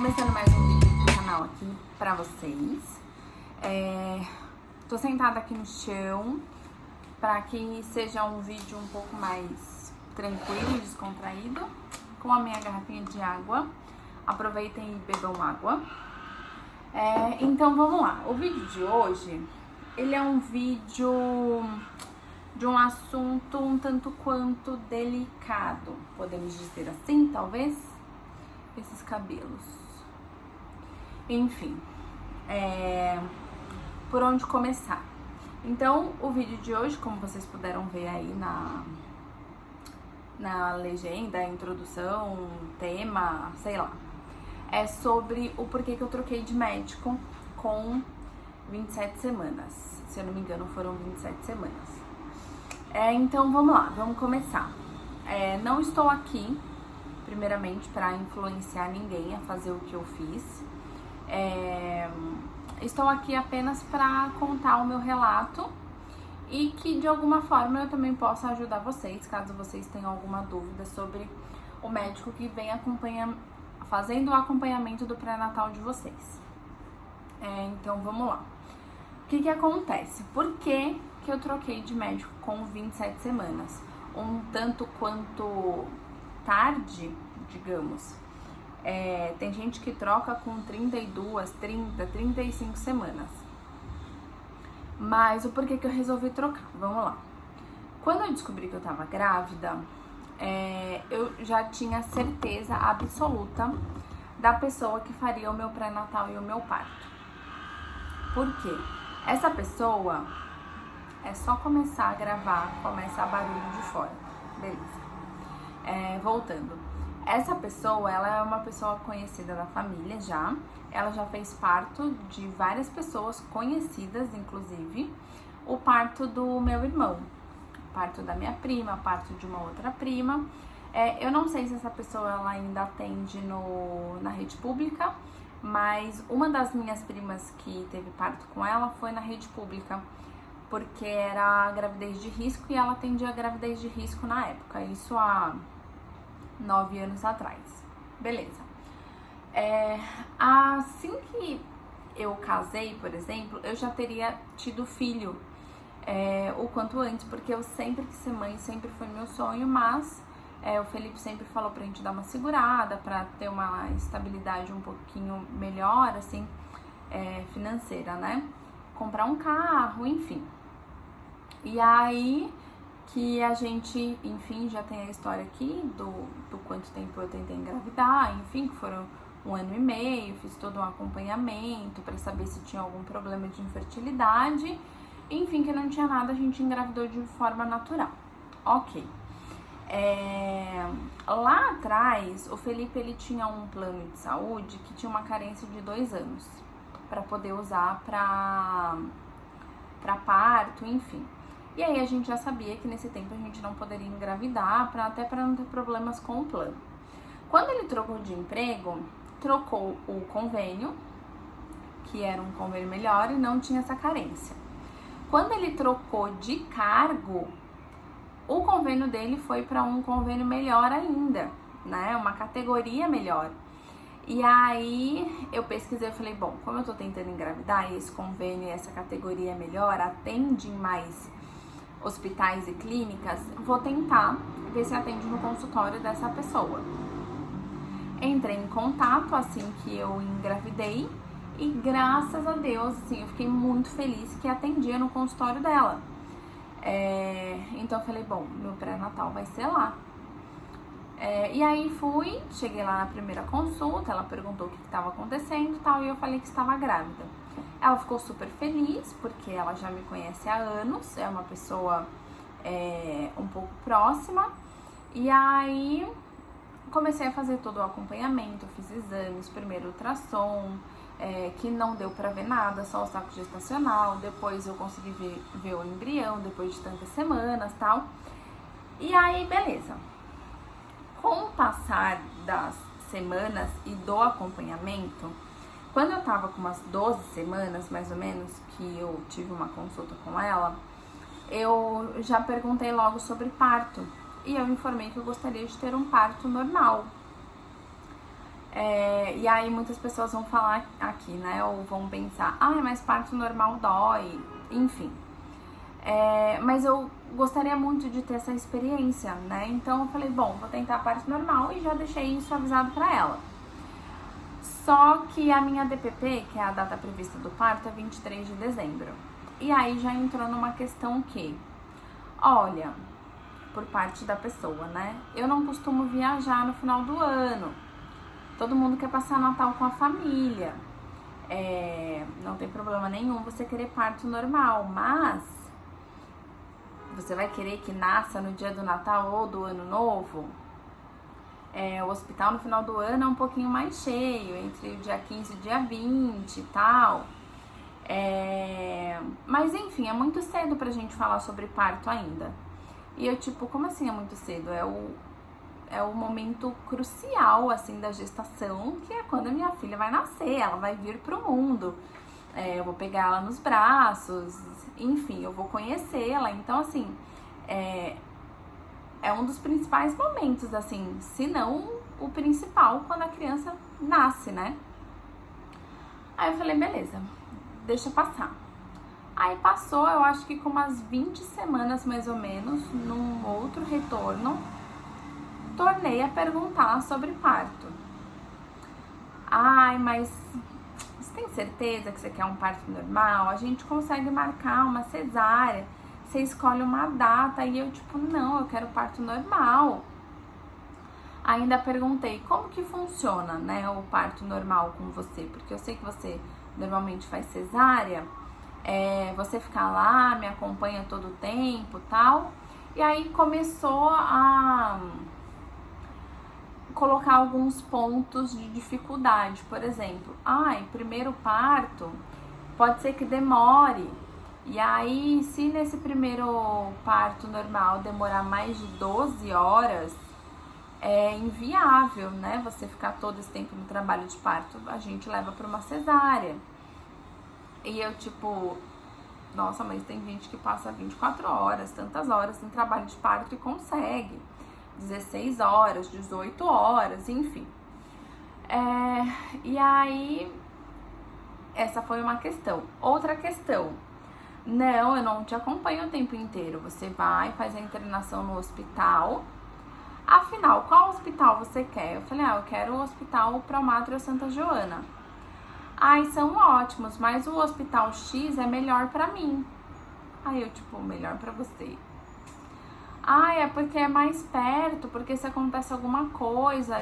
Começando mais um vídeo do canal aqui pra vocês. Tô sentada aqui no chão pra que seja um vídeo um pouco mais tranquilo e descontraído, com a minha garrafinha de água. Aproveitem e bebam água. Então vamos lá. O vídeo de hoje, ele é um vídeo de um assunto um tanto quanto delicado, podemos dizer assim, talvez? Esses cabelos. Enfim, por onde começar? Então, o vídeo de hoje, como vocês puderam ver aí na legenda, introdução, tema, sei lá, é sobre o porquê que eu troquei de médico com 27 semanas. Se eu não me engano, foram 27 semanas. Então, vamos lá, vamos começar. Não estou aqui, primeiramente, para influenciar ninguém a fazer o que eu fiz. Estou aqui apenas para contar o meu relato e que, de alguma forma, eu também possa ajudar vocês, caso vocês tenham alguma dúvida sobre o médico que vem fazendo o acompanhamento do pré-natal de vocês. Então, vamos lá. O que acontece? Por que eu troquei de médico com 27 semanas? Um tanto quanto tarde, digamos. Tem gente que troca com 32, 30, 35 semanas. Mas o porquê que eu resolvi trocar? Vamos lá. Quando eu descobri que eu tava grávida, eu já tinha certeza absoluta da pessoa que faria o meu pré-natal e o meu parto. Por quê? Essa pessoa, é só começar a gravar, começa a barulho de fora. Beleza. Voltando. Essa pessoa, ela é uma pessoa conhecida da família já. Ela já fez parto de várias pessoas conhecidas, inclusive. O parto do meu irmão, parto da minha prima, parto de uma outra prima. Eu não sei se essa pessoa ela ainda atende na rede pública, mas uma das minhas primas que teve parto com ela foi na rede pública, porque era gravidez de risco e ela atendia a gravidez de risco na época, isso há 9 anos atrás. Beleza. Assim que eu casei, por exemplo, eu já teria tido filho o quanto antes, porque eu sempre quis ser mãe, sempre foi meu sonho, mas o Felipe sempre falou pra gente dar uma segurada, pra ter uma estabilidade um pouquinho melhor, assim, financeira, né? Comprar um carro, enfim. E aí que a gente, enfim, já tem a história aqui do quanto tempo eu tentei engravidar, enfim, que foram 1 ano e meio, fiz todo um acompanhamento pra saber se tinha algum problema de infertilidade, enfim, que não tinha nada, a gente engravidou de forma natural. Ok. Lá atrás, o Felipe, ele tinha um plano de saúde que tinha uma carência de 2 anos pra poder usar pra parto, enfim. E aí a gente já sabia que nesse tempo a gente não poderia engravidar, até para não ter problemas com o plano. Quando ele trocou de emprego, trocou o convênio, que era um convênio melhor e não tinha essa carência. Quando ele trocou de cargo, o convênio dele foi para um convênio melhor ainda, né? Uma categoria melhor. E aí eu pesquisei e falei, bom, como eu tô tentando engravidar e esse convênio e essa categoria melhor atendem mais hospitais e clínicas, vou tentar ver se atende no consultório dessa pessoa. Entrei em contato assim que eu engravidei e graças a Deus, assim, eu fiquei muito feliz que atendia no consultório dela. Então eu falei, bom, meu pré-natal vai ser lá. E aí cheguei lá na primeira consulta, ela perguntou o que estava acontecendo e tal, e eu falei que estava grávida. Ela ficou super feliz, porque ela já me conhece há anos, é uma pessoa um pouco próxima. E aí comecei a fazer todo o acompanhamento, fiz exames, primeiro ultrassom, que não deu pra ver nada, só o saco gestacional. Depois eu consegui ver o embrião, depois de tantas semanas e tal. E aí, beleza. Com o passar das semanas e do acompanhamento, quando eu tava com umas 12 semanas, mais ou menos, que eu tive uma consulta com ela, eu já perguntei logo sobre parto. E eu informei que eu gostaria de ter um parto normal. E aí muitas pessoas vão falar aqui, né? Ou vão pensar, mas parto normal dói, enfim. Mas eu gostaria muito de ter essa experiência, né? Então eu falei, bom, vou tentar parto normal e já deixei isso avisado pra ela. Só que a minha DPP, que é a data prevista do parto, é 23 de dezembro. E aí já entrou numa questão que, olha, por parte da pessoa, né? Eu não costumo viajar no final do ano. Todo mundo quer passar Natal com a família. Não tem problema nenhum você querer parto normal, mas você vai querer que nasça no dia do Natal ou do Ano Novo? O hospital no final do ano é um pouquinho mais cheio, entre o dia 15 e o dia 20 e tal. Mas enfim, é muito cedo pra gente falar sobre parto ainda. E eu tipo, como assim é muito cedo? É o momento crucial, assim, da gestação, que é quando a minha filha vai nascer, ela vai vir pro mundo. Eu vou pegar ela nos braços, enfim, eu vou conhecê-la. Então, assim, é um dos principais momentos, assim, se não o principal, quando a criança nasce, né? Aí eu falei, beleza, deixa passar. Aí passou, eu acho que com umas 20 semanas, mais ou menos, num outro retorno, tornei a perguntar sobre parto. Mas você tem certeza que você quer um parto normal? A gente consegue marcar uma cesárea, você escolhe uma data. E eu tipo, não, eu quero parto normal. Ainda perguntei como que funciona, né, o parto normal com você, porque eu sei que você normalmente faz cesárea, você fica lá, me acompanha todo o tempo e tal. E aí começou a colocar alguns pontos de dificuldade, por exemplo, primeiro parto pode ser que demore, e aí se nesse primeiro parto normal demorar mais de 12 horas, é inviável, né, você ficar todo esse tempo no trabalho de parto, a gente leva para uma cesárea. E eu tipo, nossa, mas tem gente que passa 24 horas, tantas horas em trabalho de parto e consegue 16 horas, 18 horas, enfim. E aí, essa foi uma questão. Outra questão, não, eu não te acompanho o tempo inteiro. Você vai, faz a internação no hospital. Afinal, qual hospital você quer? Eu falei, eu quero o Hospital Promátrio Santa Joana. São ótimos, mas o Hospital X é melhor pra mim. Aí eu, tipo, melhor pra você? É porque é mais perto, porque se acontece alguma coisa,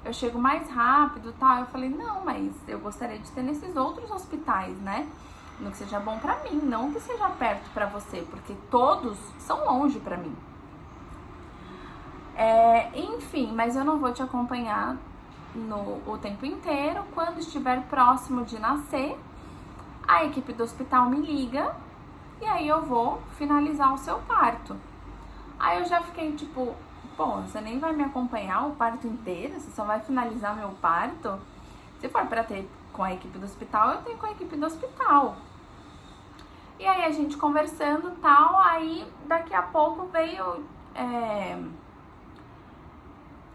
eu chego mais rápido e tal. Eu falei, não, mas eu gostaria de ter nesses outros hospitais, né? Não que seja bom pra mim, não que seja perto pra você, porque todos são longe pra mim. Enfim, mas eu não vou te acompanhar o tempo inteiro. Quando estiver próximo de nascer, a equipe do hospital me liga e aí eu vou finalizar o seu parto. Aí eu já fiquei tipo, você nem vai me acompanhar o parto inteiro? Você só vai finalizar meu parto? Se for pra ter com a equipe do hospital, eu tenho com a equipe do hospital. E aí a gente conversando e tal, aí daqui a pouco veio...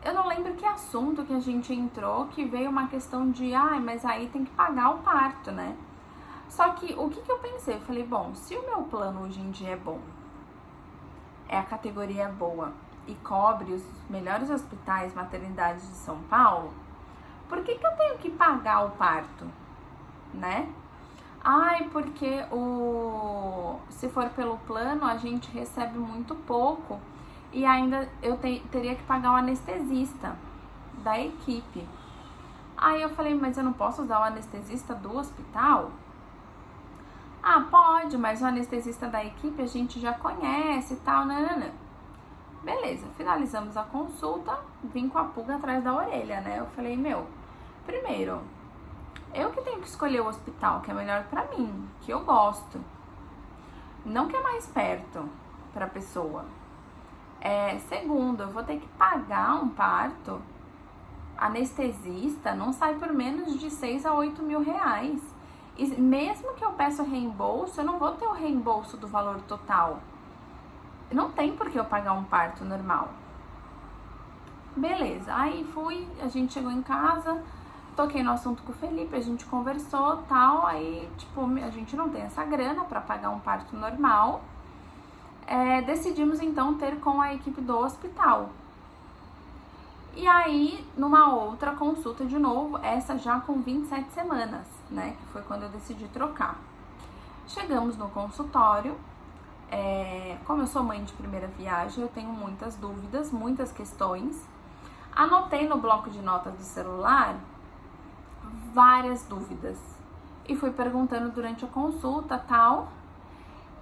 Eu não lembro que assunto que a gente entrou, que veio uma questão de, mas aí tem que pagar o parto, né? Só que o que eu pensei? Eu falei, bom, se o meu plano hoje em dia é bom, a categoria é boa e cobre os melhores hospitais, maternidades de São Paulo, por que eu tenho que pagar o parto, né? Porque se for pelo plano, a gente recebe muito pouco e ainda eu teria que pagar o anestesista da equipe. Aí eu falei, mas eu não posso usar o anestesista do hospital? Pode, mas o anestesista da equipe a gente já conhece e tal, nananã. Beleza, finalizamos a consulta, vim com a pulga atrás da orelha, né? Eu falei, primeiro, eu que tenho que escolher o hospital que é melhor pra mim, que eu gosto. Não que é mais perto pra pessoa. Segundo, eu vou ter que pagar um parto. Anestesista não sai por menos de 6 a 8 mil reais. E mesmo que eu peça o reembolso, eu não vou ter o reembolso do valor total. Não tem por que eu pagar um parto normal. Beleza, aí a gente chegou em casa, toquei no assunto com o Felipe, a gente conversou, tal, aí, tipo, a gente não tem essa grana pra pagar um parto normal. Decidimos, então, ter com a equipe do hospital. E aí, numa outra consulta de novo, essa já com 27 semanas, né, que foi quando eu decidi trocar. Chegamos no consultório, como eu sou mãe de primeira viagem, eu tenho muitas dúvidas, muitas questões. Anotei no bloco de notas do celular várias dúvidas e fui perguntando durante a consulta, tal.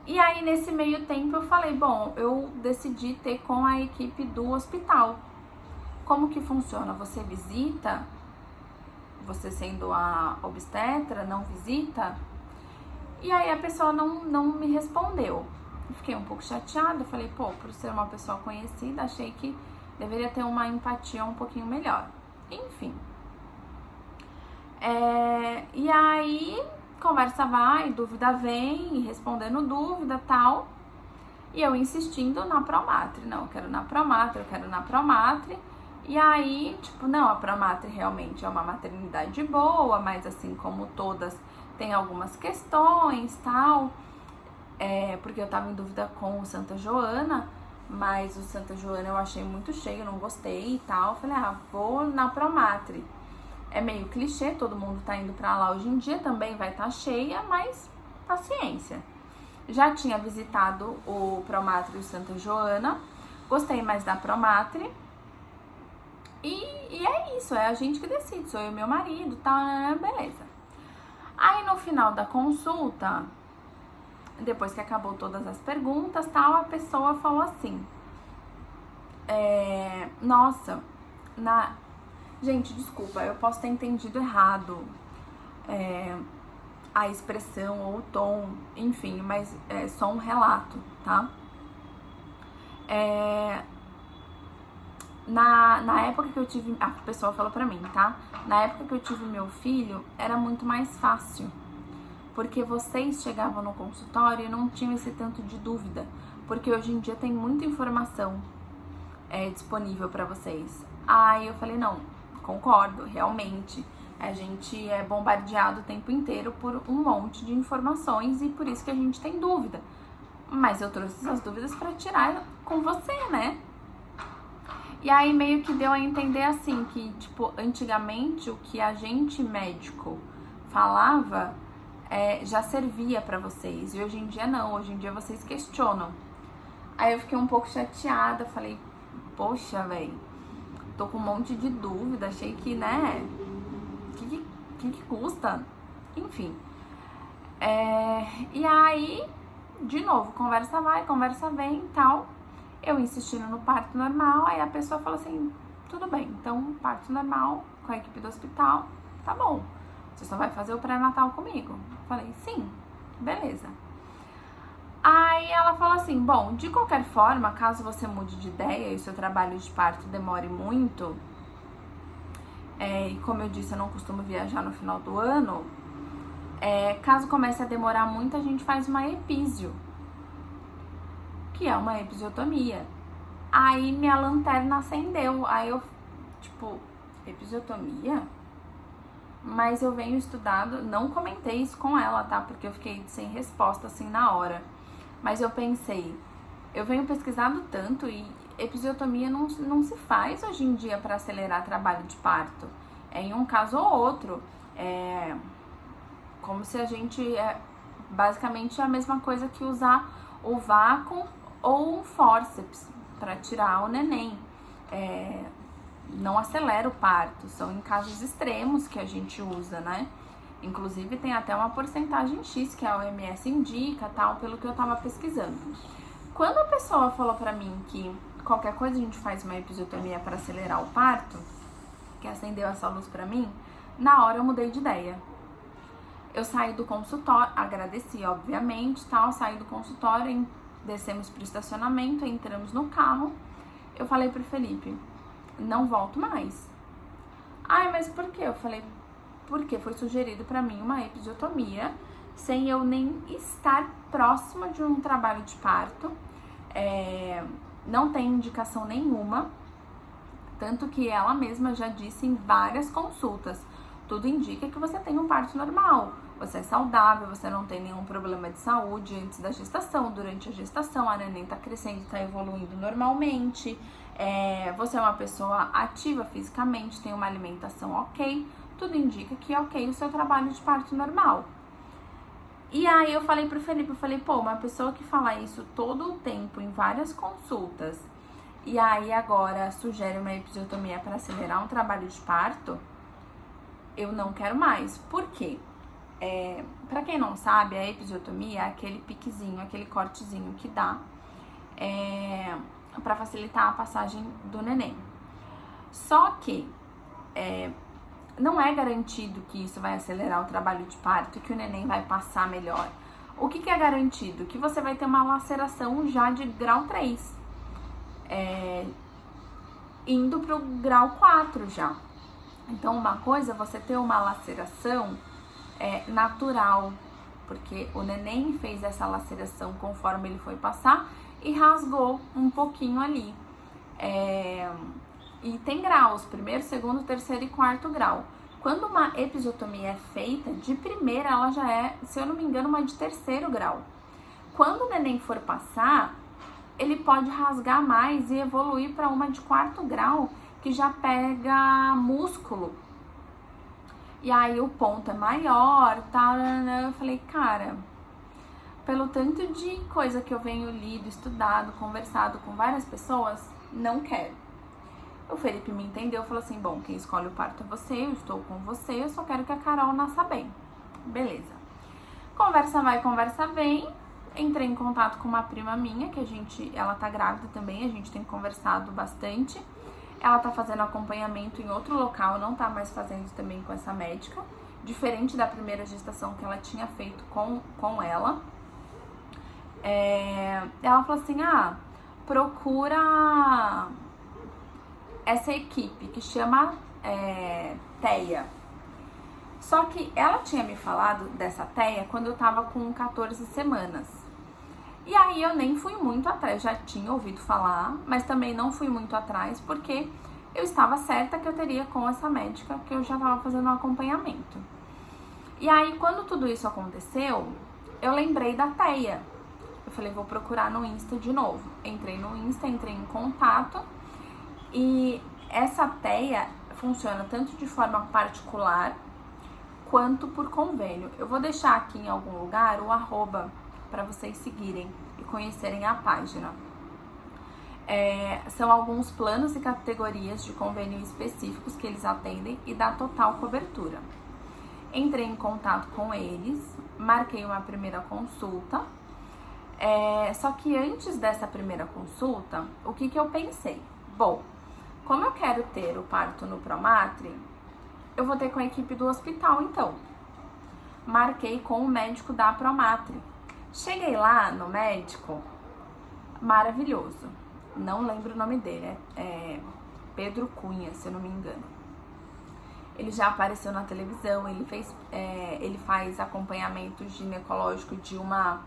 E aí, nesse meio tempo, eu falei, bom, eu decidi ter com a equipe do hospital. Como que funciona? Você visita? Você sendo a obstetra, não visita? E aí a pessoa não me respondeu. Fiquei um pouco chateada, falei, pô, por ser uma pessoa conhecida, achei que deveria ter uma empatia um pouquinho melhor. Enfim. E aí, conversa vai, dúvida vem, respondendo dúvida, tal. E eu insistindo na Promatre. Não, eu quero na Promatre, eu quero na Promatre. E aí, tipo, não, a Promatre realmente é uma maternidade boa, mas assim como todas, tem algumas questões, tal. Porque eu tava em dúvida com o Santa Joana, mas o Santa Joana eu achei muito cheio, eu não gostei e tal. Falei, vou na Promatre. É meio clichê, todo mundo tá indo pra lá hoje em dia, também vai estar cheia, mas paciência. Já tinha visitado o Promatre e o Santa Joana, gostei mais da Promatre. E é isso, é a gente que decide, sou eu e meu marido, tal, beleza. Aí no final da consulta, depois que acabou todas as perguntas, tal, a pessoa falou assim, nossa, gente, desculpa, eu posso ter entendido errado a expressão ou o tom, enfim, mas é só um relato, tá? Na época que eu tive, a pessoa falou pra mim, tá? Na época que eu tive meu filho, era muito mais fácil, porque vocês chegavam no consultório e não tinham esse tanto de dúvida, porque hoje em dia tem muita informação disponível pra vocês. Aí eu falei, não, concordo, realmente, a gente é bombardeado o tempo inteiro por um monte de informações e por isso que a gente tem dúvida. Mas eu trouxe essas dúvidas pra tirar com você, né? E aí meio que deu a entender assim, que tipo, antigamente o que a gente médico falava já servia pra vocês. E hoje em dia não, hoje em dia vocês questionam. Aí eu fiquei um pouco chateada, falei, poxa, velho, tô com um monte de dúvida, achei que, né, que custa? Enfim. E aí, de novo, conversa vai, conversa vem e tal. Eu insistindo no parto normal, aí a pessoa falou assim, tudo bem, então parto normal com a equipe do hospital, tá bom. Você só vai fazer o pré-natal comigo? Falei, sim, beleza. Aí ela falou assim, bom, de qualquer forma, caso você mude de ideia e o seu trabalho de parto demore muito, e como eu disse, eu não costumo viajar no final do ano, caso comece a demorar muito, a gente faz uma epísio, que é uma episiotomia. Aí minha lanterna acendeu, aí eu, tipo, episiotomia? Mas eu venho estudado, não comentei isso com ela, tá? Porque eu fiquei sem resposta, assim, na hora. Mas eu pensei, eu venho pesquisando tanto e episiotomia não se faz hoje em dia para acelerar trabalho de parto. Em um caso ou outro. Como se a gente, basicamente, é a mesma coisa que usar o vácuo ou um fórceps para tirar o neném. Não acelera o parto, são em casos extremos que a gente usa, né? Inclusive tem até uma porcentagem X que a OMS indica, tal, pelo que eu tava pesquisando. Quando a pessoa falou pra mim que qualquer coisa a gente faz uma episiotomia para acelerar o parto, que acendeu essa luz pra mim, na hora eu mudei de ideia. Eu saí do consultório, agradeci, obviamente, tal, saí do consultório, descemos pro estacionamento, entramos no carro, eu falei pro Felipe, não volto mais. Ai, mas por quê? Eu falei, porque foi sugerido pra mim uma episiotomia, sem eu nem estar próxima de um trabalho de parto, não tem indicação nenhuma, Tanto que ela mesma já disse em várias consultas, tudo indica que você tem um parto normal, você é saudável, você não tem nenhum problema de saúde antes da gestação, durante a gestação, a neném tá crescendo, tá evoluindo normalmente, você é uma pessoa ativa fisicamente, tem uma alimentação ok, tudo indica que é ok o seu trabalho de parto normal. E aí eu falei pro Felipe, pô, uma pessoa que fala isso todo o tempo em várias consultas, e aí agora sugere uma episiotomia para acelerar um trabalho de parto, eu não quero mais. Por quê? Pra quem não sabe, a episiotomia é aquele piquezinho, aquele cortezinho que dá para facilitar a passagem do neném. Só que não é garantido que isso vai acelerar o trabalho de parto e que o neném vai passar melhor. O que é garantido? Que você vai ter uma laceração já de grau 3, indo pro grau 4 já. Então, uma coisa é você ter uma laceração natural, porque o neném fez essa laceração conforme ele foi passar e rasgou um pouquinho ali. E tem graus, primeiro, segundo, terceiro e quarto grau. Quando uma episiotomia é feita, de primeira ela já é, se eu não me engano, uma de terceiro grau. Quando o neném for passar, ele pode rasgar mais e evoluir para uma de quarto grau, que já pega músculo. E aí o ponto é maior, tá? Eu falei, cara, pelo tanto de coisa que eu venho lido, estudado, conversado com várias pessoas, não quero. O Felipe me entendeu, falou assim, bom, quem escolhe o parto é você, eu estou com você, eu só quero que a Carol nasça bem. Beleza. Conversa vai, conversa vem. Entrei em contato com uma prima minha, que ela tá grávida também, a gente tem conversado bastante. Ela tá fazendo acompanhamento em outro local, não tá mais fazendo também com essa médica, diferente da primeira gestação que ela tinha feito com ela. Ela falou assim, procura essa equipe que chama TEA. Só que ela tinha me falado dessa TEA quando eu tava com 14 semanas. E aí eu nem fui muito atrás, já tinha ouvido falar, mas também não fui muito atrás, porque eu estava certa que eu teria com essa médica, que eu já estava fazendo um acompanhamento. E aí, quando tudo isso aconteceu, eu lembrei da TEA. Eu falei, vou procurar no Insta de novo. Entrei no Insta, entrei em contato, e essa TEA funciona tanto de forma particular, quanto por convênio. Eu vou deixar aqui em algum lugar o @ para vocês seguirem e conhecerem a página. São alguns planos e categorias de convênio específicos que eles atendem e dá total cobertura. Entrei em contato com eles, marquei uma primeira consulta, só que antes dessa primeira consulta, o que eu pensei? Bom, como eu quero ter o parto no Promatre, eu vou ter com a equipe do hospital então. Marquei com o médico da Promatre. Cheguei lá no médico, maravilhoso. Não lembro o nome dele, é Pedro Cunha, se eu não me engano. Ele já apareceu na televisão, ele faz acompanhamento ginecológico de uma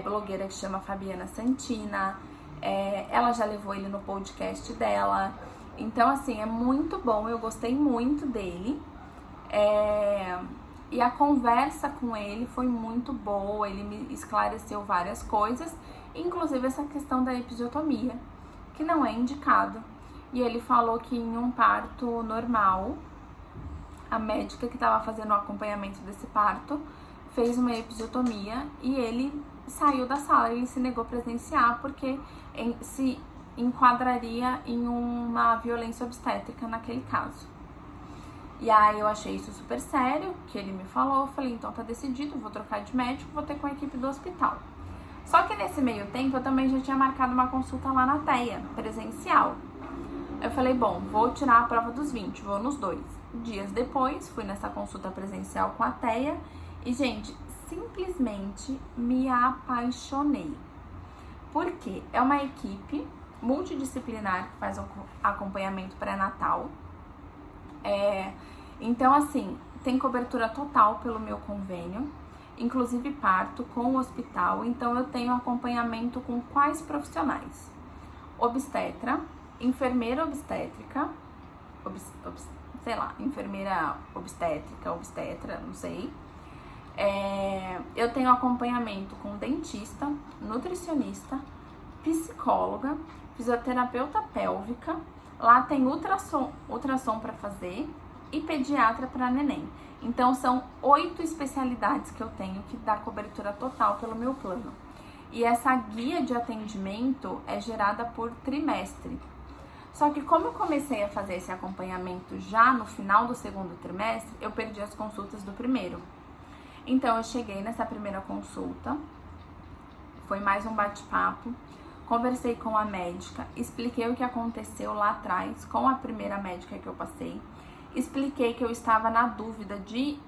blogueira que chama Fabiana Santina. Ela já levou ele no podcast dela. Então, assim, é muito bom, eu gostei muito dele. E a conversa com ele foi muito boa, ele me esclareceu várias coisas, inclusive essa questão da episiotomia, que não é indicado. E ele falou que em um parto normal, a médica que estava fazendo o acompanhamento desse parto fez uma episiotomia e ele saiu da sala, ele se negou a presenciar porque se enquadraria em uma violência obstétrica naquele caso. E aí eu achei isso super sério, que ele me falou, eu falei, então tá decidido, vou trocar de médico, vou ter com a equipe do hospital. Só que nesse meio tempo eu também já tinha marcado uma consulta lá na TEA, presencial. Eu falei, bom, vou tirar a prova dos 20, vou nos 2. Dias depois, fui nessa consulta presencial com a TEA e, gente, simplesmente me apaixonei. Porque é uma equipe multidisciplinar que faz acompanhamento pré-natal. Então, assim, tem cobertura total pelo meu convênio, inclusive parto com o hospital. Então, eu tenho acompanhamento com quais profissionais? Obstetra, enfermeira obstétrica, enfermeira obstétrica, obstetra, não sei. Eu tenho acompanhamento com dentista, nutricionista, psicóloga, fisioterapeuta pélvica, lá tem ultrassom para fazer e pediatra para neném. Então são 8 especialidades que eu tenho que dá cobertura total pelo meu plano. E essa guia de atendimento é gerada por trimestre. Só que como eu comecei a fazer esse acompanhamento já no final do segundo trimestre, eu perdi as consultas do primeiro. Então eu cheguei nessa primeira consulta, foi mais um bate-papo, conversei com a médica, expliquei o que aconteceu lá atrás com a primeira médica que eu passei, expliquei que eu estava na dúvida de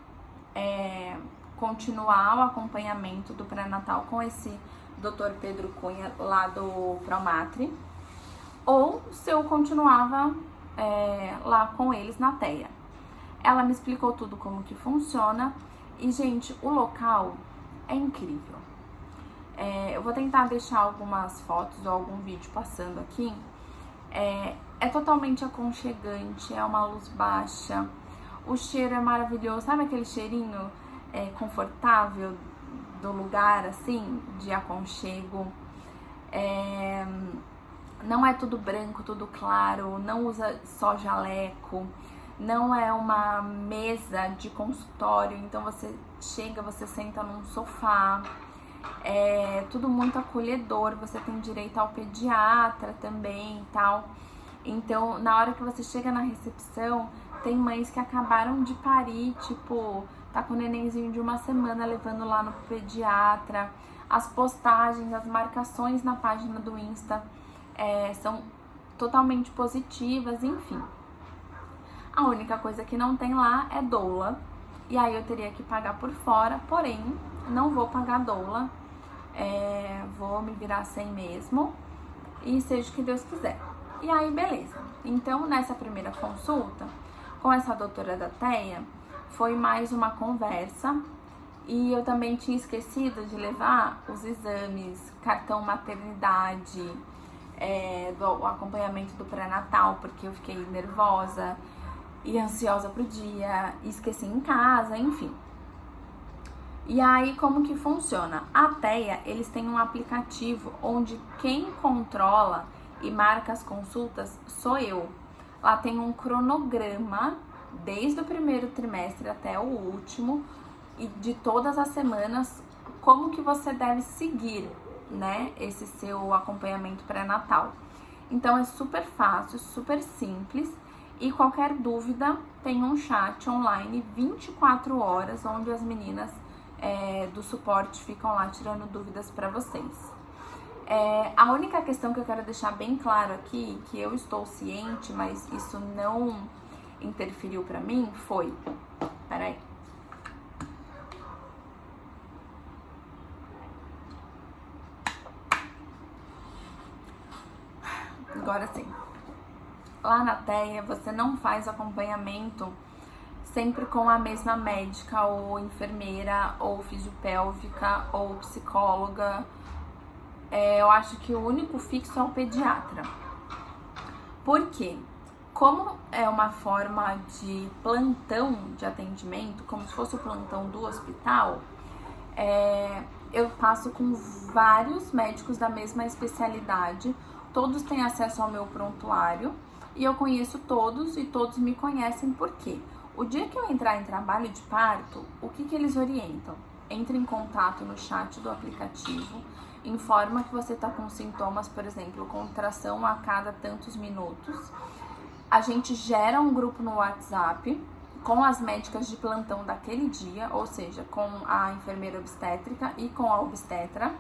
continuar o acompanhamento do pré-natal com esse Dr. Pedro Cunha lá do Promatri, ou se eu continuava lá com eles na TEA. Ela me explicou tudo como que funciona e, gente, o local é incrível. Eu vou tentar deixar algumas fotos ou algum vídeo passando aqui. É totalmente aconchegante, é uma luz baixa, o cheiro é maravilhoso, sabe aquele cheirinho confortável do lugar, assim, de aconchego. Não é tudo branco, tudo claro, não usa só jaleco, não é uma mesa de consultório, então você chega, você senta num sofá, é tudo muito acolhedor, você tem direito ao pediatra também e tal. Então, na hora que você chega na recepção, tem mães que acabaram de parir, tipo, tá com o nenenzinho de 1 semana levando lá no pediatra. As postagens, as marcações na página do Insta são totalmente positivas, enfim. A única coisa que não tem lá é doula, e aí eu teria que pagar por fora, porém, não vou pagar doula, vou me virar sem mesmo, e seja o que Deus quiser. E aí, beleza. Então, nessa primeira consulta, com essa doutora da TEA, foi mais uma conversa, e eu também tinha esquecido de levar os exames, cartão maternidade, do acompanhamento do pré-natal, porque eu fiquei nervosa e ansiosa pro dia, esqueci em casa, enfim. E aí, como que funciona? A TEA, eles têm um aplicativo onde quem controla e marca as consultas sou eu. Lá tem um cronograma, desde o primeiro trimestre até o último, e de todas as semanas, como que você deve seguir, né, esse seu acompanhamento pré-natal. Então é super fácil, super simples, e qualquer dúvida tem um chat online 24 horas, onde as meninas do suporte ficam lá tirando dúvidas para vocês. A única questão que eu quero deixar bem claro aqui, que eu estou ciente, mas isso não interferiu para mim, foi... Peraí. Agora sim. Lá na TEA, você não faz acompanhamento sempre com a mesma médica, ou enfermeira, ou fisiopélvica, ou psicóloga. Eu acho que o único fixo é o pediatra. Por quê? Como é uma forma de plantão de atendimento, como se fosse o plantão do hospital, eu passo com vários médicos da mesma especialidade, todos têm acesso ao meu prontuário, e eu conheço todos e todos me conhecem. Por quê? O dia que eu entrar em trabalho de parto, o que eles orientam? Entre em contato no chat do aplicativo, informa que você está com sintomas, por exemplo, contração a cada tantos minutos. A gente gera um grupo no WhatsApp com as médicas de plantão daquele dia, ou seja, com a enfermeira obstétrica e com a obstetra.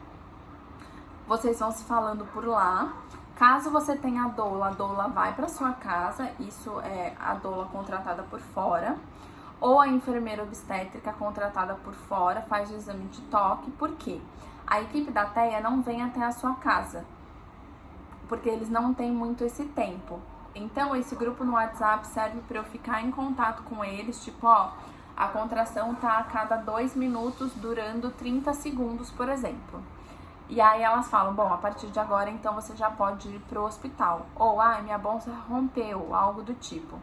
Vocês vão se falando por lá. Caso você tenha a doula vai para sua casa, isso é a doula contratada por fora, ou a enfermeira obstétrica contratada por fora faz o exame de toque. Por quê? A equipe da TEA não vem até a sua casa, porque eles não têm muito esse tempo. Então, esse grupo no WhatsApp serve para eu ficar em contato com eles, tipo, ó, a contração tá a cada 2 minutos, durando 30 segundos, por exemplo. E aí elas falam, bom, a partir de agora então você já pode ir pro hospital. Ou, minha bolsa rompeu, algo do tipo.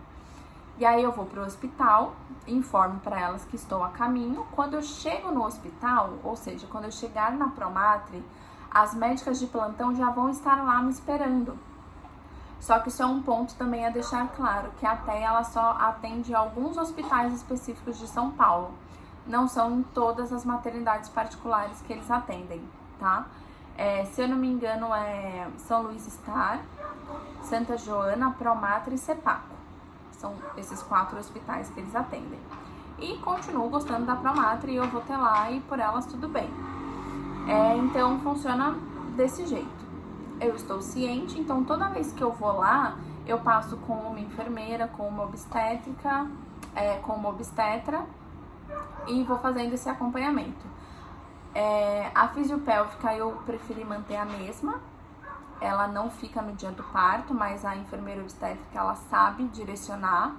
E aí eu vou pro hospital, informo para elas que estou a caminho. Quando eu chego no hospital, ou seja, quando eu chegar na Promatre, as médicas de plantão já vão estar lá me esperando. Só que isso é um ponto também a deixar claro, que a TEA ela só atende alguns hospitais específicos de São Paulo. Não são em todas as maternidades particulares que eles atendem, tá? Se eu não me engano é São Luís Star, Santa Joana, Promatre e Sepaco. São esses 4 hospitais que eles atendem. E continuo gostando da Promatre e eu vou ter lá e por elas tudo bem. Então funciona desse jeito. Eu estou ciente, então toda vez que eu vou lá, eu passo com uma enfermeira, com uma obstétrica, com uma obstetra e vou fazendo esse acompanhamento. A fisiopélvica eu preferi manter a mesma, ela não fica no dia do parto, mas a enfermeira obstétrica ela sabe direcionar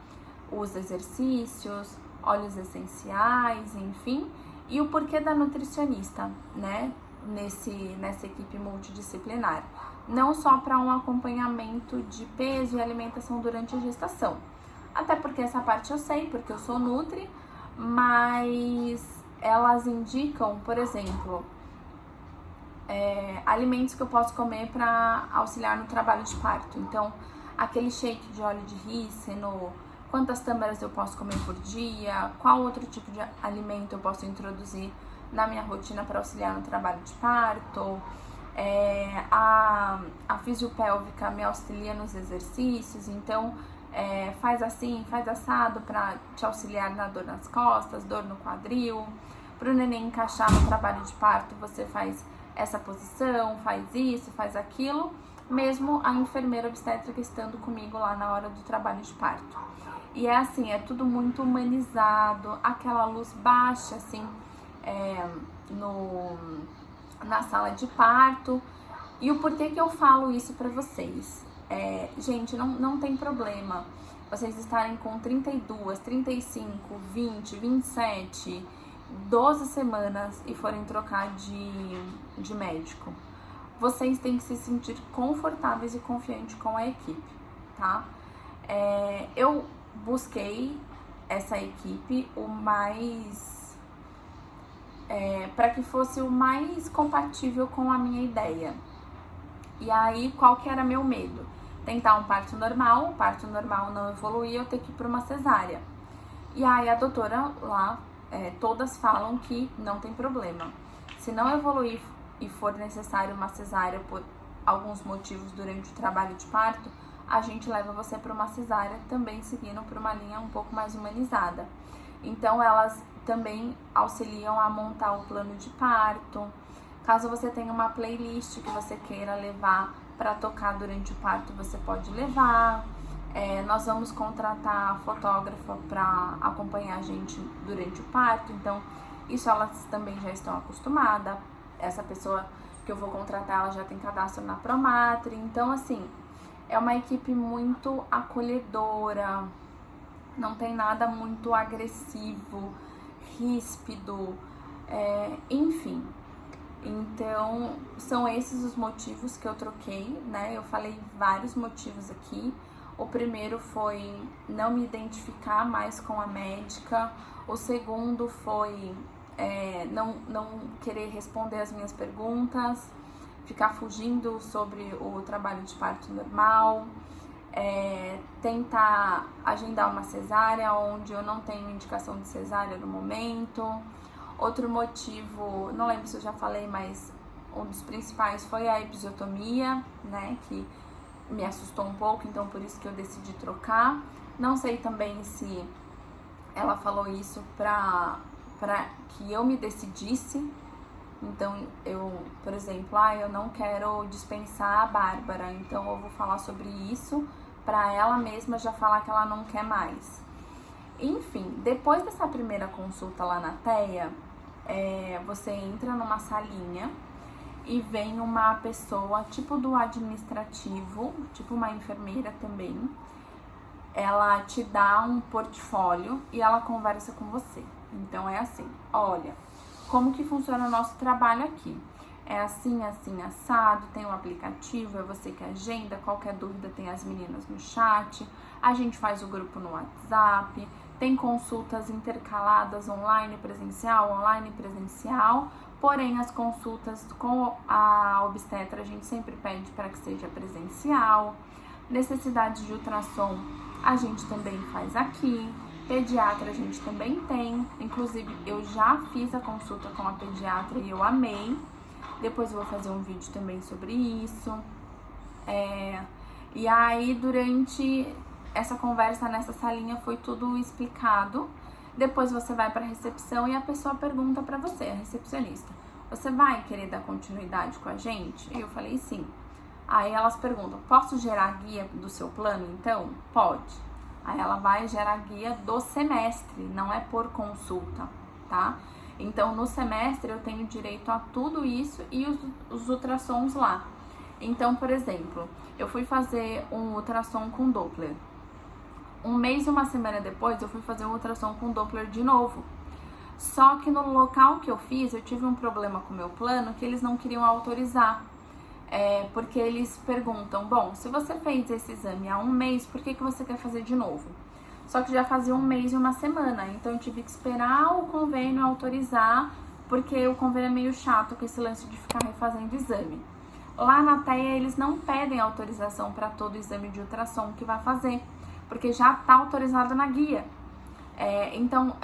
os exercícios, óleos essenciais, enfim, e o porquê da nutricionista, né, nessa equipe multidisciplinar. Não só para um acompanhamento de peso e alimentação durante a gestação, até porque essa parte eu sei, porque eu sou nutri, mas elas indicam, por exemplo, alimentos que eu posso comer para auxiliar no trabalho de parto. Então, aquele shake de óleo de rícino, quantas tâmaras eu posso comer por dia, qual outro tipo de alimento eu posso introduzir na minha rotina para auxiliar no trabalho de parto. A fisiopélvica me auxilia nos exercícios, então faz assim, faz assado para te auxiliar na dor nas costas, dor no quadril. Para o neném encaixar no trabalho de parto, você faz essa posição, faz isso, faz aquilo, mesmo a enfermeira obstétrica estando comigo lá na hora do trabalho de parto. E é assim, é tudo muito humanizado, aquela luz baixa, assim, na sala de parto. E o porquê que eu falo isso pra vocês? Gente, não tem problema vocês estarem com 32, 35, 20, 27, 12 semanas e forem trocar de médico. Vocês têm que se sentir confortáveis e confiantes com a equipe, tá? Eu busquei essa equipe para que fosse o mais compatível com a minha ideia. E aí, qual que era meu medo? Tentar um parto normal, o parto normal não evoluir, eu ter que ir para uma cesárea. E aí a doutora lá, todas falam que não tem problema. Se não evoluir e for necessário uma cesárea por alguns motivos durante o trabalho de parto, a gente leva você para uma cesárea, também seguindo por uma linha um pouco mais humanizada. Então elas também auxiliam a montar o plano de parto. Caso você tenha uma playlist que você queira levar para tocar durante o parto, você pode levar. Nós vamos contratar fotógrafa para acompanhar a gente durante o parto, então isso elas também já estão acostumadas. Essa pessoa que eu vou contratar, ela já tem cadastro na Promatre, então assim, é uma equipe muito acolhedora, não tem nada muito agressivo, ríspido, enfim. Então, são esses os motivos que eu troquei, né? Eu falei vários motivos aqui. O primeiro foi não me identificar mais com a médica. O segundo foi não querer responder as minhas perguntas, ficar fugindo sobre o trabalho de parto normal, tentar agendar uma cesárea onde eu não tenho indicação de cesárea no momento. Outro motivo, não lembro se eu já falei, mas um dos principais foi a episiotomia, né, que me assustou um pouco, então por isso que eu decidi trocar. Não sei também se ela falou isso pra que eu me decidisse. Então, por exemplo, eu não quero dispensar a Bárbara, então eu vou falar sobre isso pra ela mesma já falar que ela não quer mais. Enfim, depois dessa primeira consulta lá na TEA, você entra numa salinha e vem uma pessoa tipo do administrativo, tipo uma enfermeira também. Ela te dá um portfólio e ela conversa com você. Então é assim, olha, como que funciona o nosso trabalho aqui? é assim, assim, assado, tem um aplicativo, é você que agenda, qualquer dúvida tem as meninas no chat, a gente faz o grupo no WhatsApp, tem consultas intercaladas online presencial, porém as consultas com a obstetra a gente sempre pede para que seja presencial. Necessidade de ultrassom a gente também faz aqui, pediatra a gente também tem, inclusive eu já fiz a consulta com a pediatra e eu amei, depois eu vou fazer um vídeo também sobre isso. E aí durante essa conversa nessa salinha foi tudo explicado. Depois você vai para a recepção e a pessoa pergunta para você, a recepcionista, você vai querer dar continuidade com a gente? E eu falei sim. Aí elas perguntam, posso gerar a guia do seu plano então? Pode. Aí ela vai gerar a guia do semestre, não é por consulta, tá? Então no semestre eu tenho direito a tudo isso e os ultrassons lá. Então, por exemplo, eu fui fazer um ultrassom com Doppler. Um mês e uma semana depois eu fui fazer um ultrassom com Doppler de novo. Só que no local que eu fiz, eu tive um problema com o meu plano que eles não queriam autorizar. Porque eles perguntam, bom, se você fez esse exame há um mês, por que você quer fazer de novo? Só que já fazia um mês e uma semana, então eu tive que esperar o convênio autorizar, porque o convênio é meio chato com esse lance de ficar refazendo exame. Lá na TEA eles não pedem autorização para todo exame de ultrassom que vai fazer, porque já está autorizado na guia. Então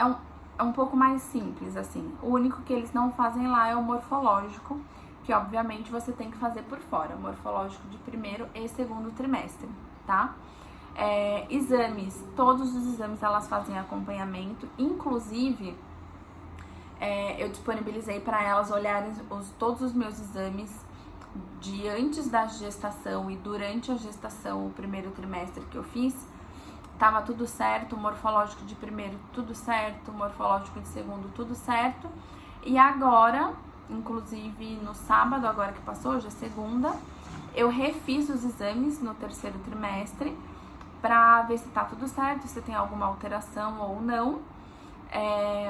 é um pouco mais simples, assim. O único que eles não fazem lá é o morfológico, que obviamente você tem que fazer por fora, morfológico de primeiro e segundo trimestre, tá? Exames, todos os exames elas fazem acompanhamento, inclusive eu disponibilizei para elas olharem todos os meus exames de antes da gestação e durante a gestação, o primeiro trimestre que eu fiz, tava tudo certo, morfológico de primeiro tudo certo, morfológico de segundo tudo certo, e agora, inclusive no sábado, agora que passou, hoje é segunda, eu refiz os exames no terceiro trimestre para ver se tá tudo certo, se tem alguma alteração ou não.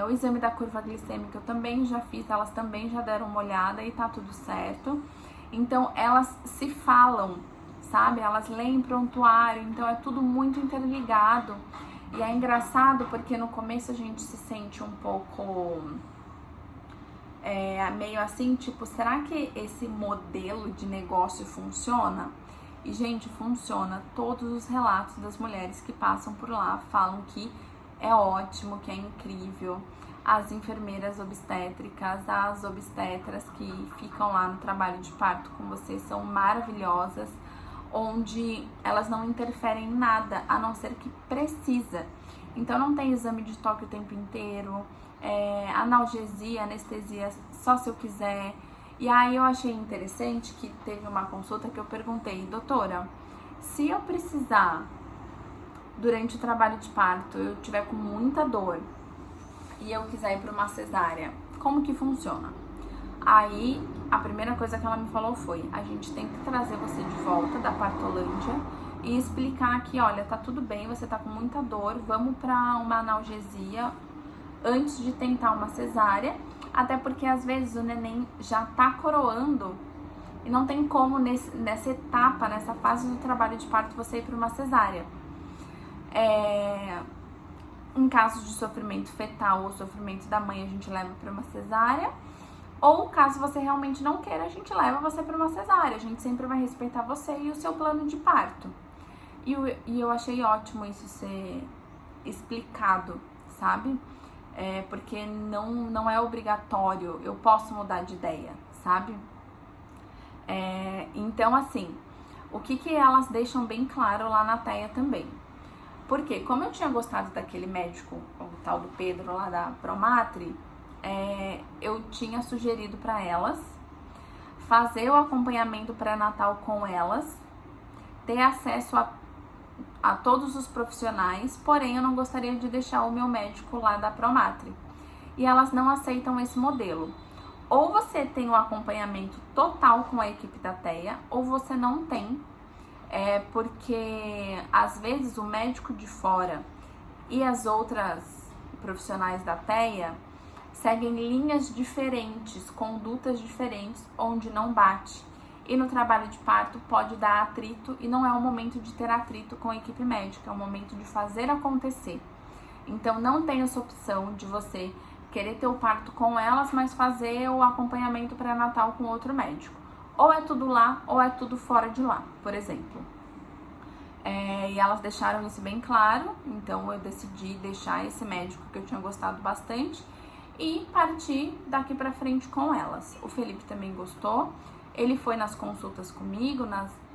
O exame da curva glicêmica eu também já fiz, elas também já deram uma olhada e tá tudo certo. Então elas se falam, sabe? Elas leem prontuário, então é tudo muito interligado. E é engraçado porque no começo a gente se sente um pouco meio assim, tipo, será que esse modelo de negócio funciona? E, gente, funciona. Todos os relatos das mulheres que passam por lá falam que é ótimo, que é incrível. As enfermeiras obstétricas, as obstetras que ficam lá no trabalho de parto com você são maravilhosas, onde elas não interferem em nada, a não ser que precisa. Então não tem exame de toque o tempo inteiro, analgesia, anestesia só se eu quiser. E aí eu achei interessante que teve uma consulta que eu perguntei, doutora, se eu precisar, durante o trabalho de parto, eu tiver com muita dor e eu quiser ir para uma cesárea, como que funciona? Aí a primeira coisa que ela me falou foi, a gente tem que trazer você de volta da Partolândia e explicar que, olha, tá tudo bem, você tá com muita dor, vamos para uma analgesia antes de tentar uma cesárea, até porque às vezes o neném já tá coroando e não tem como nessa etapa, nessa fase do trabalho de parto você ir para uma cesárea. Em caso de sofrimento fetal ou sofrimento da mãe, a gente leva para uma cesárea. Ou caso você realmente não queira, a gente leva você para uma cesárea. A gente sempre vai respeitar você e o seu plano de parto. E eu achei ótimo isso ser explicado, sabe? Porque não é obrigatório, eu posso mudar de ideia, sabe? Então, assim, o que elas deixam bem claro lá na TEA também. Porque, como eu tinha gostado daquele médico, o tal do Pedro lá da Promatri, eu tinha sugerido para elas fazer o acompanhamento pré-natal com elas, ter acesso a todos os profissionais, porém eu não gostaria de deixar o meu médico lá da Promatri. E elas não aceitam esse modelo. Ou você tem o acompanhamento total com a equipe da TEA, ou você não tem, porque às vezes o médico de fora e as outras profissionais da TEA seguem linhas diferentes, condutas diferentes, onde não bate. E no trabalho de parto pode dar atrito e não é o momento de ter atrito com a equipe médica, é o momento de fazer acontecer. Então não tem essa opção de você querer ter o parto com elas, mas fazer o acompanhamento pré-natal com outro médico. Ou é tudo lá, ou é tudo fora de lá, por exemplo. E elas deixaram isso bem claro, então eu decidi deixar esse médico que eu tinha gostado bastante e partir daqui pra frente com elas. O Felipe também gostou, ele foi nas consultas comigo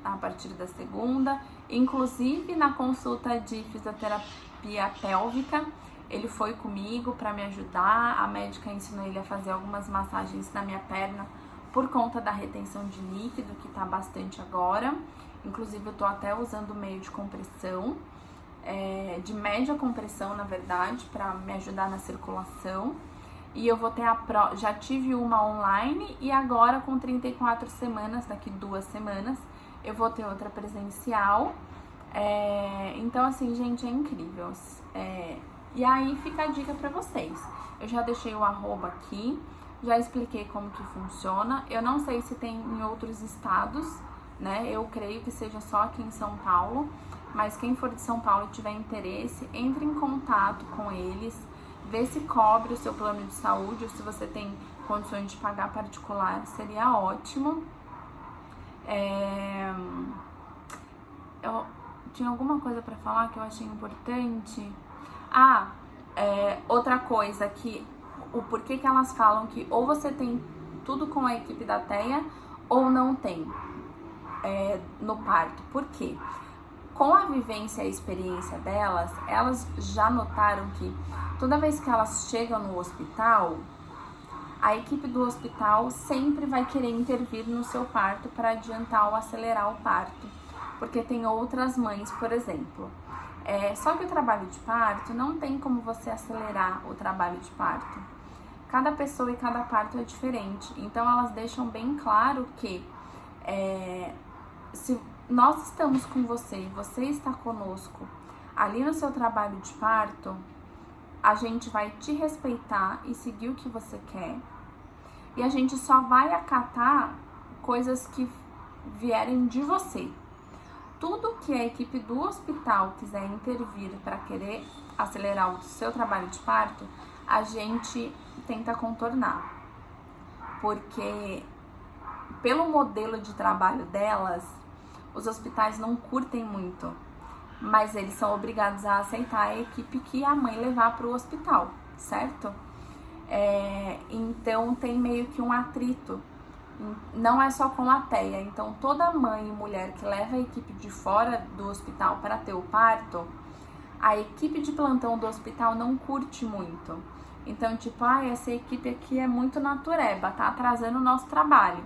a partir da segunda, inclusive na consulta de fisioterapia pélvica, ele foi comigo para me ajudar, a médica ensinou ele a fazer algumas massagens na minha perna por conta da retenção de líquido, que tá bastante agora. Inclusive eu tô até usando meio de compressão, de média compressão na verdade, para me ajudar na circulação. E eu vou ter já tive uma online e agora com 34 semanas, daqui 2 semanas, eu vou ter outra presencial. Então assim, gente, é incrível. E aí fica a dica pra vocês. Eu já deixei o arroba aqui, já expliquei como que funciona. Eu não sei se tem em outros estados, né? Eu creio que seja só aqui em São Paulo, mas quem for de São Paulo e tiver interesse, entre em contato com eles, vê se cobre o seu plano de saúde ou se você tem condições de pagar particular, seria ótimo. Eu tinha alguma coisa pra falar que eu achei importante. Outra coisa que o porquê que elas falam que ou você tem tudo com a equipe da TEA ou não tem no parto. Por quê? Com a vivência e a experiência delas, elas já notaram que toda vez que elas chegam no hospital, a equipe do hospital sempre vai querer intervir no seu parto para adiantar ou acelerar o parto, porque tem outras mães, por exemplo. Só que o trabalho de parto não tem como você acelerar o trabalho de parto. Cada pessoa e cada parto é diferente. Então elas deixam bem claro que se nós estamos com você e você está conosco ali no seu trabalho de parto, a gente vai te respeitar e seguir o que você quer. E a gente só vai acatar coisas que vierem de você. Tudo que a equipe do hospital quiser intervir para querer acelerar o seu trabalho de parto, a gente tenta contornar. Porque pelo modelo de trabalho delas, os hospitais não curtem muito, mas eles são obrigados a aceitar a equipe que a mãe levar para o hospital, certo? Então tem meio que um atrito. Não é só com a TEA, então toda mãe e mulher que leva a equipe de fora do hospital para ter o parto, a equipe de plantão do hospital não curte muito. Então, tipo, essa equipe aqui é muito natureba, tá atrasando o nosso trabalho.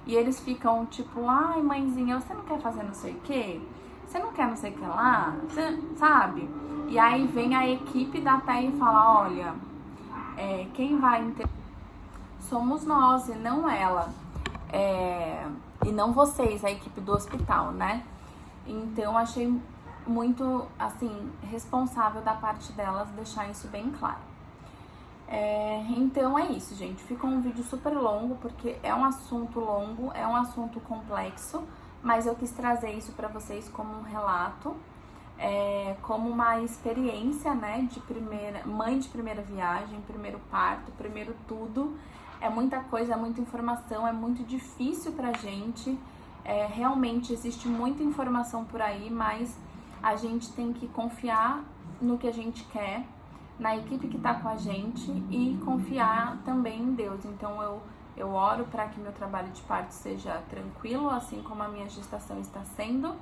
E eles ficam tipo, mãezinha, você não quer fazer não sei o quê? Você não quer não sei o que lá? Você, sabe? E aí vem a equipe da TEA e fala, olha, quem vai intervir somos nós e não ela. E não vocês, a equipe do hospital, né? Então, achei muito, assim, responsável da parte delas deixar isso bem claro. Então, é isso, gente. Ficou um vídeo super longo, porque é um assunto longo, é um assunto complexo, mas eu quis trazer isso pra vocês como um relato, como uma experiência, né, mãe de primeira viagem, primeiro parto, primeiro tudo. É muita coisa, é muita informação, é muito difícil pra gente. Realmente existe muita informação por aí, mas a gente tem que confiar no que a gente quer, na equipe que tá com a gente e confiar também em Deus. Então eu oro para que meu trabalho de parto seja tranquilo, assim como a minha gestação está sendo.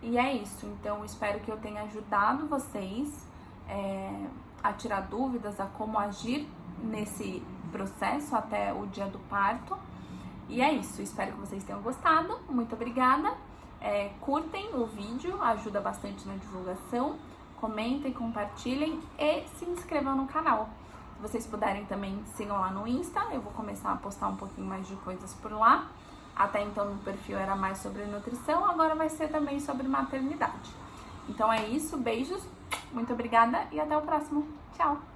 E é isso. Então espero que eu tenha ajudado vocês a tirar dúvidas, a como agir nesse processo até o dia do parto. E é isso, espero que vocês tenham gostado. Muito obrigada. Curtem o vídeo, ajuda bastante na divulgação. Comentem, compartilhem e se inscrevam no canal. Se vocês puderem também, sigam lá no Insta. Eu vou começar a postar um pouquinho mais de coisas por lá. Até então no perfil era mais sobre nutrição, agora vai ser também sobre maternidade. Então é isso, beijos, muito obrigada e até o próximo. Tchau!